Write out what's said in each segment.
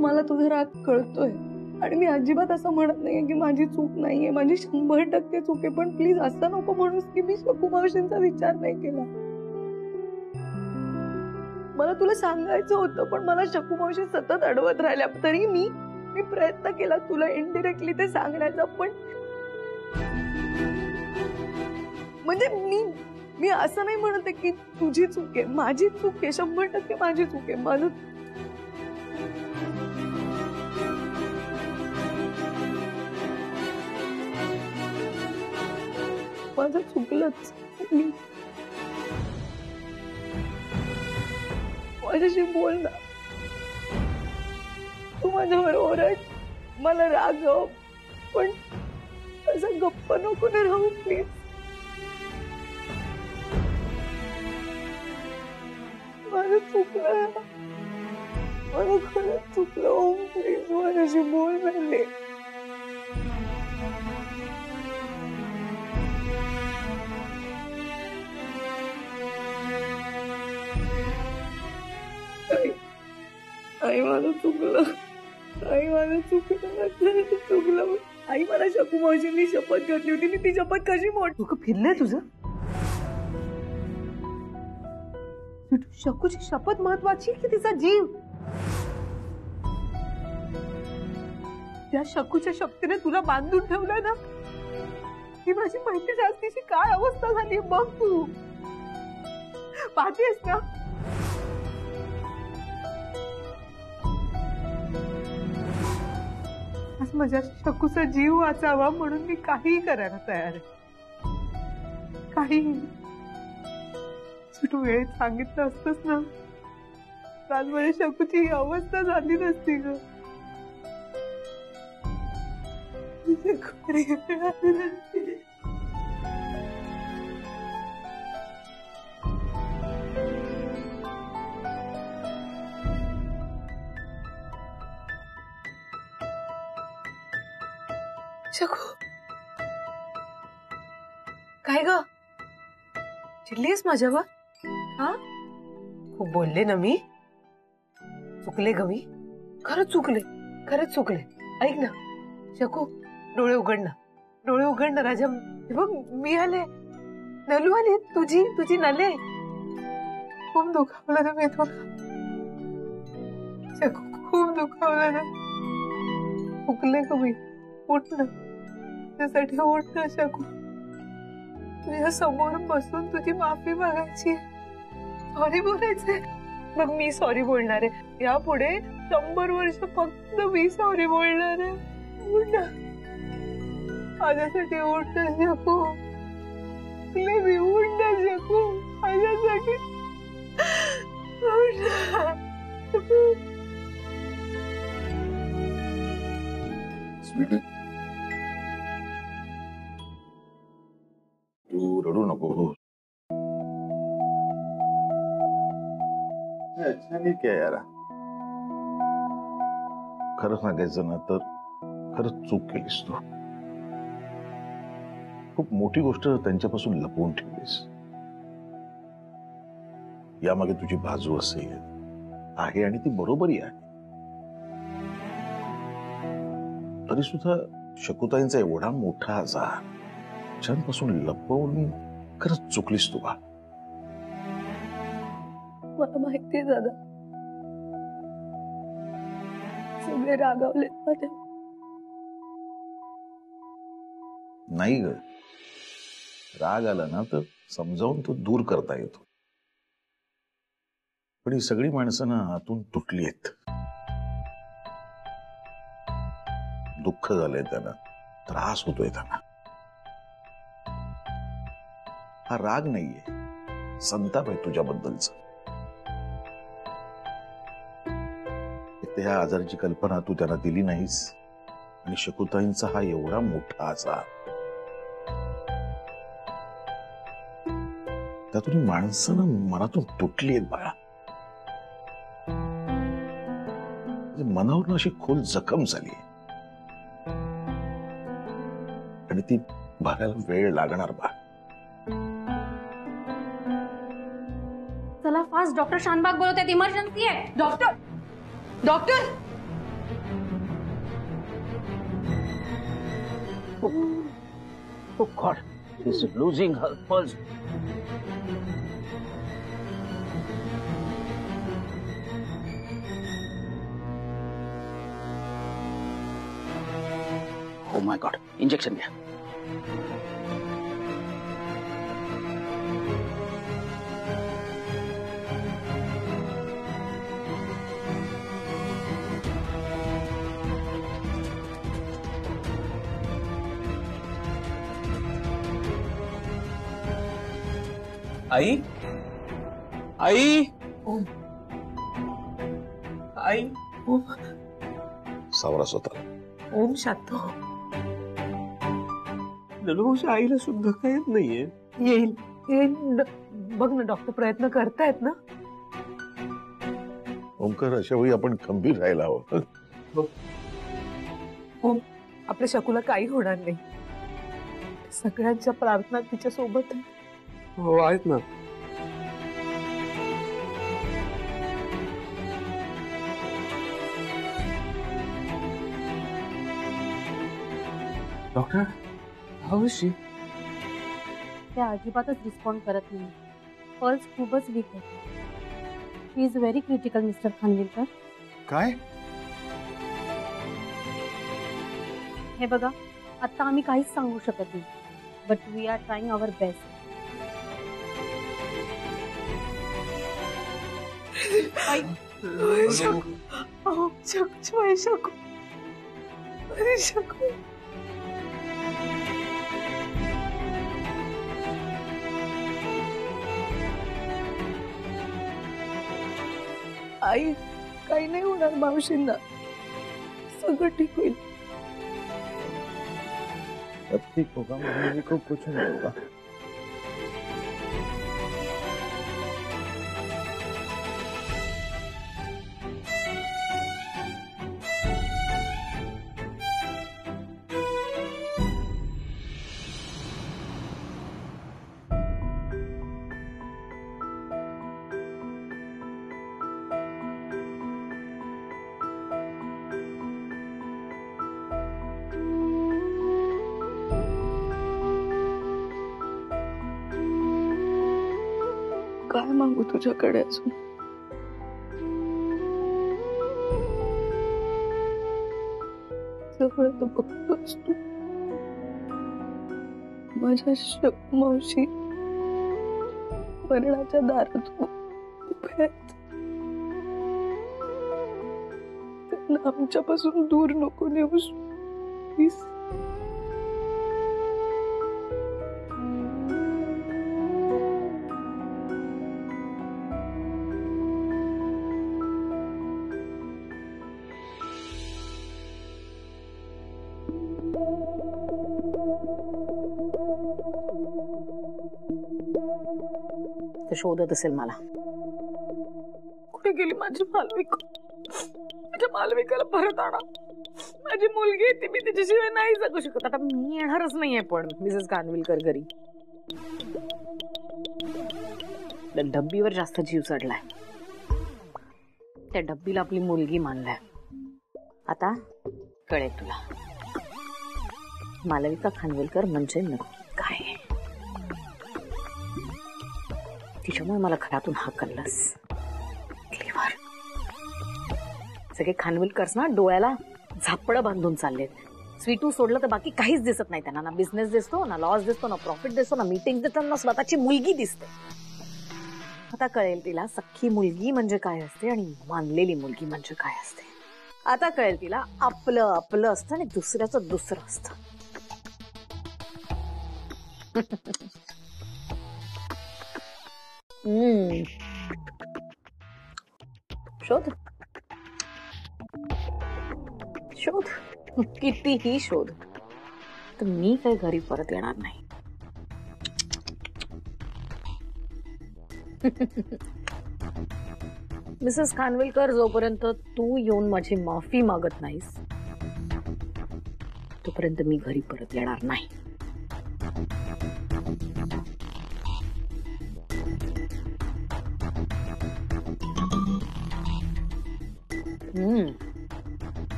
मला तुझा राग कळतोय आणि मी अजिबात असं म्हणत नाहीये की माझी चूक नाहीये, माझी 100% चूक आहे, पण प्लीज असं नको म्हणूस की मी शकू मावशींचा विचार नाही केला. मला तुला सांगायचं होतं पण मला शकू मावशी सतत अडवत राहिल्या, तरी मी प्रयत्न केला तुला इनडायरेक्टली ते सांगण्याचा, पण म्हणजे मी असं नाही म्हणते की तुझी चूक आहे, माझी चूक आहे, 100% माझी चूक आहे. माझं चुकलंच. माझ्याशी बोल ना, तू माझ्यावर ओरड, मला रागव, पण असं गप्प नको ना राहू प्लीज. माझं चुकलं, माझं खरंच चुकलं. ओम प्लीज माझ्याशी बोल ना. आई माझं चुकलं, आई माझं चुकलं. आई मला शकू मावशींनी शपथ घेतली होती, मी ती शपथ कशी मोड. डोकं फिरलंय तुझं? शकूची शपथ महत्वाची की तिचा जीव? त्या शकूच्या शक्तीने तुला बांधून ठेवलंय ना. ही माझी माहिती जास्तीची काय अवस्था झाली बघ तू, पाहतेस ना. आज माझ्या शकूचा जीव वाचावा म्हणून मी काहीही करायला तयार आहे, काही. तू वेळेत सांगितलं असतंस ना, आज माझ्या शकूची ही अवस्था झाली नसती ग. शकू, काय ग चिडलीस माझ्यावर? हा, खूप बोलले ना मी. चुकले ग मी, खरंच चुकले. ऐक ना शकू, डोळे उघड ना राजा. बघ मी आले, नलू आली, तुझी नले. खूप दुखावलं ना मी तुला शकू, खूप दुखावलं ना. चुकले ग मी. उठ ना, त्यासाठी उठ ना शकू. तुझ्या समोर बसून तुझी माफी मागायची, सॉरी बोलायचंय. मग मी सॉरी बोलणार आहे यापुढे 100 वर्ष फक्त मी सॉरी बोलणार आहे. उठ ना, माझ्यासाठी उठ ना शकू. मी उठ ना शकू, माझ्यासाठी उठ ना शकू. तू रडू नको. ठीक आहे यार, खरं सांगायचं ना तर खरंच चूक केलीस तू. खूप मोठी गोष्ट त्यांच्यापासून लपवून ठेवलीस. यामागे तुझी बाजू असेल आहे आणि ती बरोबरी आहे. तरी सुद्धा शकुताईंचा एवढा मोठा आजार पासून लपवून खरंच चुकलीस तू बा. मला माहितीये दादा, सगळे रागावले माझ्या. नाही ग, राग आला ना तर समजावून तो दूर करता येतो. पण ही सगळी माणसं ना आतून तुटली आहेत. दुःख झालंय त्यांना, त्रास होतोय त्यांना. हा राग नाहीये, संताप आहे तुझ्याबद्दलचा. ह्या आजाराची कल्पना तू त्यांना दिली नाहीस आणि शकुताईंचा हा एवढा मोठा आजार, त्यातून माणसं मनातून तुटली आहेत बाळा. मनावर अशी खोल जखम झाली आणि ती भरायला वेळ लागणार बा. चला फास्ट, डॉक्टर शानबाग बोलत आहेत, इमर्जन्सी आहे. Doctor doctor Oh God, he's losing her pulse. Oh my God, injection द्या. आई आई आई सावरा स्वतःला. ओम शांत हो. नलुभाऊच्या आईला सुद्धा काय येत नाहीये. येईल येईल. बघ ना डॉक्टर प्रयत्न करतायत ना. ओमकार, अशा वेळी आपण खंबीर राहायला हवं. ओम, आपल्या शकूला काही होणार नाही. सगळ्यांच्या प्रार्थना तिच्या सोबत आहे. हो आहेत ना. Doctor, how is she? ते अजिबातच रिस्पॉन्ड करत नाही. पल्स खूपच वीक आहे. He is very critical mister Khanwilkar. काय? हे बघा, आता आम्ही काहीच सांगू शकत नाही, but we are trying our best. शकू आई, काही नाही होणार मावशींना. सगळं ठीक होईल. सब ठीक होगा, मम्मी को कुछ नहीं होगा. काय मागू तुझ्याकडे अजून? सगळं तर बघतोस तू. माझ्या शकू मावशी मरणाच्या दारात उभ्या आहेत. त्यांना आमच्यापासून दूर नको नेऊस प्लीज. ते शोधत असेल मला. कुठे गेली माझी मालविका? माझ्या मालविकाला परत आणा. माझी मुलगी आहे ती, मी तिच्याशिवाय नाही जगू शकत. आता मी येणारच नाहीये पण मिसेस खानविलकर घरी. त्या डब्बीवर जास्त जीव चढलाय. त्या डब्बीला आपली मुलगी मानलाय. आता कळेल तुला मालविका खानविलकर म्हणजे नक्की काय. तिच्यामुळे मला घरातून हाकललंस. सगळे खानविलकर्स ना डोळ्याला झापडं बांधून चाललेत. स्वीटू सोडलं तर बाकी काहीच दिसत नाही त्यांना. ना बिझनेस दिसतो, ना लॉस दिसतो, ना प्रॉफिट दिसतो, ना मीटिंग दिसतात, ना स्वतःची मुलगी दिसते. आता कळेल तिला सख्खी मुलगी म्हणजे काय असते आणि मानलेली मुलगी म्हणजे काय असते. आता कळेल तिला आपलं आपलं असतं आणि दुसऱ्याचं दुसरं असतं. शोध शोध कितीही शोध, तर मी काही घरी परत येणार नाही. मिसेस खानविलकर, जोपर्यंत तू येऊन माझी माफी मागत नाहीस तोपर्यंत मी घरी परत येणार नाही.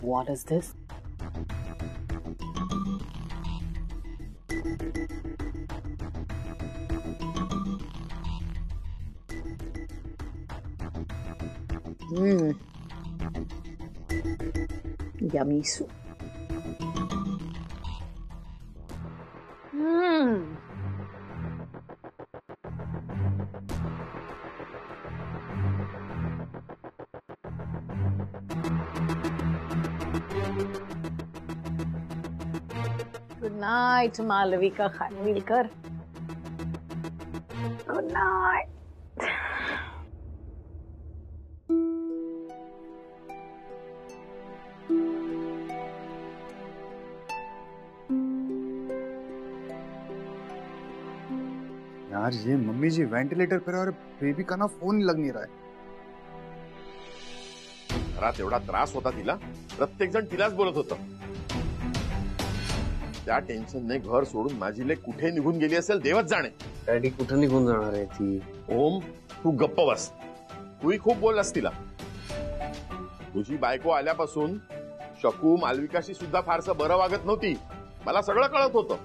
What is this? Yummy soup. Good night, Malvika Khanvilkar. Good night. यार ये मम्मी जी वेंटिलेटर पर और बेबी का ना फोन ही लग नहीं रहा है. घरात एवढा त्रास होता तिला, प्रत्येक जण तिलाच बोलत होतं. त्या टेन्शनने घर सोडून माझी लेक कुठे निघून गेली असेल देवच जाणे. डॅडी कुठं निघून जाणार आहे ती? ओम, तू गप्प बस. तूही खूप बोललास तिला. तुझी बायको आल्यापासून शकू मालविकाशी सुद्धा फारसं बरं वागत नव्हती. मला सगळं कळत होतं,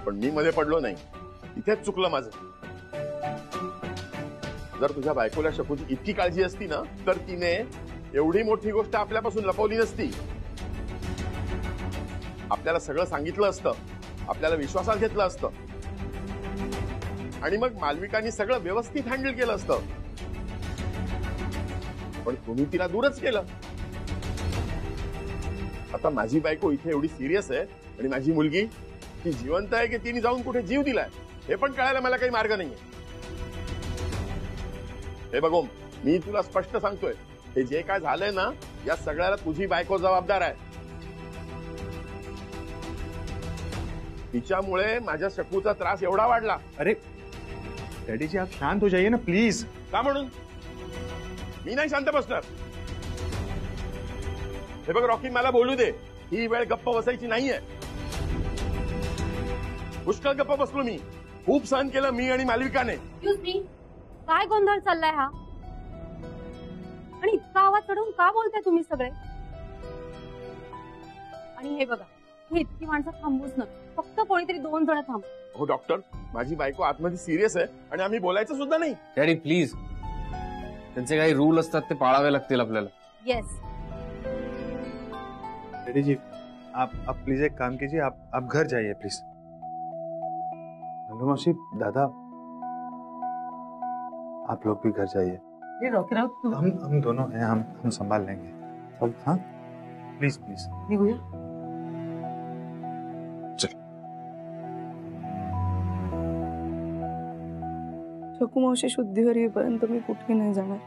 पण मी मध्ये पडलो नाही. इथेच चुकलं माझं. जर तुझ्या बायकोला शकूची इतकी काळजी असती ना, तर तिने एवढी मोठी गोष्ट आपल्यापासून लपवली नसती. आपल्याला सगळं सांगितलं असतं, आपल्याला विश्वासात घेतलं असतं, आणि मग मालविकांनी सगळं व्यवस्थित हँडल केलं असतं. पण तुम्ही तिला दूरच केलं. आता माझी बायको इथे एवढी सिरियस आहे, आणि माझी मुलगी ती जिवंत आहे की तिने जाऊन कुठे जीव दिलाय हे पण कळायला मला काही मार्ग नाहीये. हे बघ ओम, मी तुला स्पष्ट सांगतोय, हे जे काय झालंय ना, या सगळ्याला तुझी बायको जबाबदार आहे. तिच्यामुळे माझ्या शकूचा त्रास एवढा वाढला. अरे डैडी जी आप शांत हो जाइए ना प्लीज. का म्हणून? मी नाही शांत बसणार. हे बघ रॉकी, मला बोलू दे. ही वेळ गप्प बसायची नाहीये. पुष्कळ गप्प बसलो मी. खूप सहन केलं मी आणि मालविकाने. एक्सक्यूज मी, काय गोंधळ चाललाय हा? आणि इतका आवाज चढवून का बोलताय तुम्ही सगळे? आणि हे बघा, हे इतकी माणसं थांबूच नका. फक्त कोणीतरी 2 जण थांब. हो डॉक्टर, माझी बायको आतमध्ये सिरियस आहे आणि आम्ही बोलायचं सुद्धा नाही. डॅडी प्लीज, त्यांचे काही रूल असतात ते पाळावे लागतील आपल्याला. येस. डैडी जी आप प्लीज एक काम कीजिए, आप घर जाइए प्लीज. हेलो मौसी, दादा आप लोग भी घर जाइए. रॉकी राव, तू हम दोनों हैं, हम संभाल लेंगे. सब हाँ प्लीज प्लीज. निघूया. शकू मावशी शुद्धीवर येईपर्यंत मी कुठे नाही जाणार.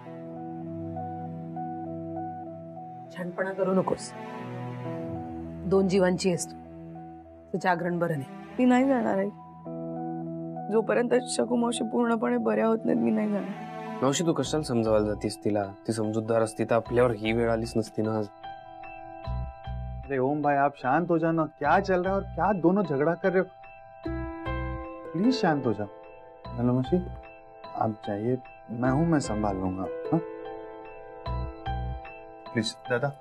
छानपणा करू नकोस. 2 जीवांची आहेस तू. तर जागरण बरं नाही. मी नाही जाणार आहे. जोपर्यंत शकू मावशी पूर्णपणे बऱ्या होत नाहीत मी नाही जाणार. मावशी तू कशाला समजावायला जातीस तिला? ती समजूतदार असती तर आपल्यावर ही वेळ आलीच नसती ना आज. अरे ओम भाई आप शांत हो जाना. क्या चल रहा है और क्या दोनों झगड़ा कर रहे हो? प्लीज शांत हो जाओ. हेलो मौसी, आप जाइए, मैं संभाल लूंगा. हाँ प्लीज दादा.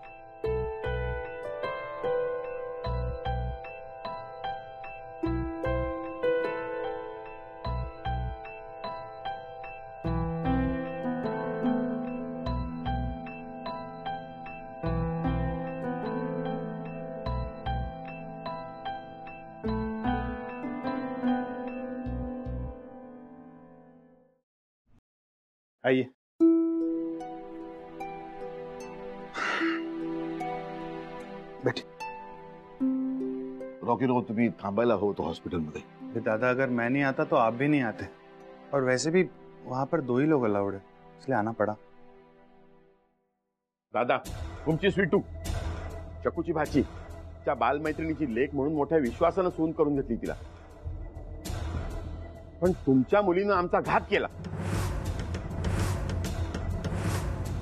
आइए. बैठिए. रॉकी रो, तुम्ही थांबायला हो तो हॉस्पिटलमध्ये. ये दादा अगर मैं नहीं आता तो आप भी नहीं आते. और वैसे भी वहां पर 2 ही लोग अलाउड है, इसलिए आना पड़ा. दादा, तुमची स्वीटू शकूची भाची त्या बालमैत्रिणीची लेक म्हणून मोठ्या विश्वासानं सून करून घेतली तिला. पण तुमच्या मुलीनं आमचा घात केला.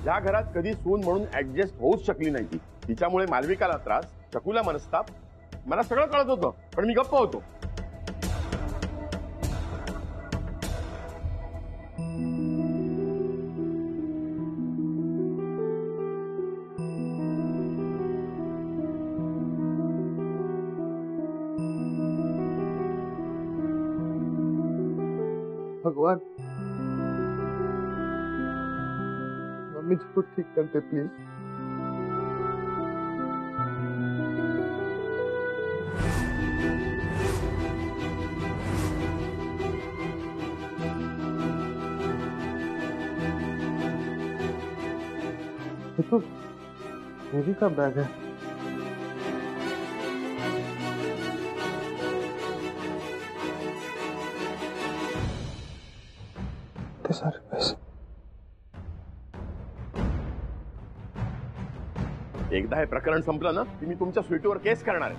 या घरात कधी सून म्हणून ऍडजस्ट होऊच शकली नाही ती. तिच्यामुळे मालविकाला त्रास, शकूला मनस्ताप, मला सगळं कळत होतं, पण मी गप्प होतो. भगवान मम्मी जी को ठीक करते प्लीज। ये तो बेबी का बैग है। इतने सारे पैसे। एकदा हे प्रकरण संपलं ना की मी तुमच्या स्वीटूवर केस करणार आहे.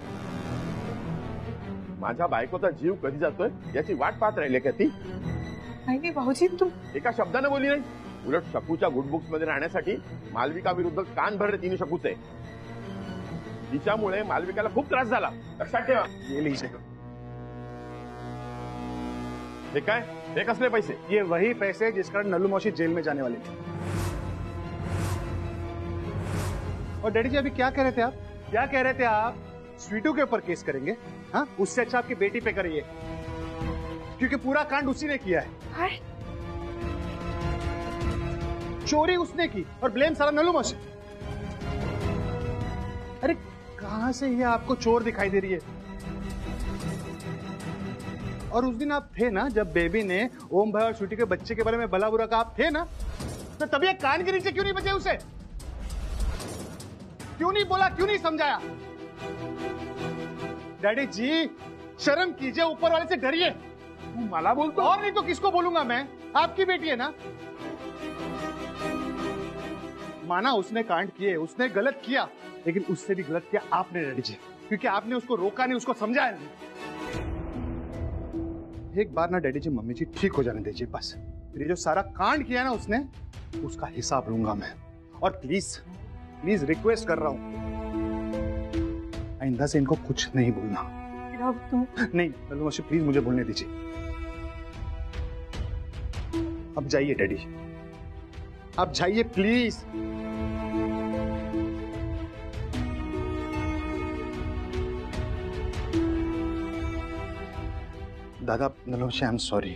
माझ्या बायकोचा जीव कधी जातोय याची वाट पाहत राहिली का ती? नाही भाऊजी, तू एका शब्दाने बोलली नाही. उलट शकूच्या गुड बुक्स मध्ये राहण्यासाठी मालविका विरुद्ध कान भरले तिने शकूचे. तिच्यामुळे मालविकाला खूप त्रास झाला, लक्षात ठेवा. हे काय, हे कसले पैसे? ये वही पैसे जिस कारण नल्लू मौसी जेल में जाने वाली थी। और डैडी जी अभी क्या कह रहे थे आप? क्या कह रहे थे आप? स्वीटू के ऊपर केस करेंगे? हाँ, उससे अच्छा आपकी बेटी पे करिए, क्योंकि पूरा कांड उसी ने किया है। चोरी उसने की और ब्लेम सारा नल्लू मौसी। अरे कहां से ये आपको चोर दिखाई दे रही है? और उस दिन आप थे ना जब बेबी ने ओम भाई और स्वीटी के बच्चे के बारे में भला बुरा कहा, आप थे ना? तो तभी एक कान के नीचे क्यों नहीं बचे उसे? क्यों नहीं बोला, क्यों नहीं समझाया? डैडी जी शर्म कीजिए, ऊपर वाले से डरिए। तू मला बोलतो? और नहीं तो किसको बोलूंगा मैं? आपकी बेटी है ना। माना उसने कांड किए, उसने गलत किया, लेकिन उससे भी गलत किया आपने डैडी जी, क्योंकि आपने उसको रोका नहीं, उसको समझाया नहीं। एक बार ना डैडी जी मम्मी जी ठीक हो जाने दीजिए बस। ये जो सारा कांड किया ना उसने, उसका हिसाब लूंगा मैं। और प्लीज प्लीज रिक्वेस्ट कर रहा हूं, आइंदा से इनको कुछ नहीं बोलना। अब तुम नहीं नल्लू मौसी प्लीज मुझे बोलने दीजिए। अब जाइए डैडी, अब जाइए प्लीज। दादा नल्लू मौसी आई एम सॉरी,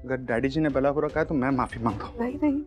अगर डैडी जी ने भला बुरा कहा तो मैं माफी मांगता हूँ। नहीं नहीं,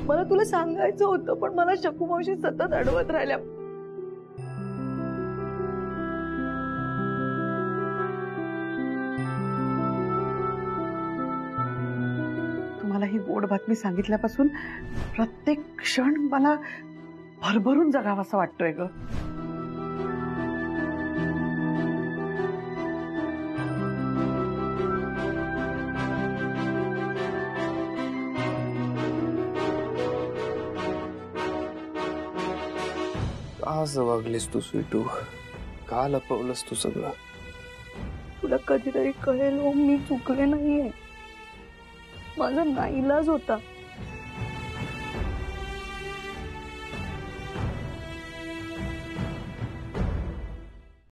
मला तुला सांगायचं होतं पण मला शकू मावशी सतत अडवत राहिल्या. तुम्हाला ही गोड बातमी सांगितल्यापासून प्रत्येक क्षण मला भरभरून जगावासा वाटतोय ग. का वागलीस तू स्वीटू? का लपवलंस तू सगळं? तुला कधीतरी कळेल ओम, मी चुकले नाहीये. माझा नाईलाज होता.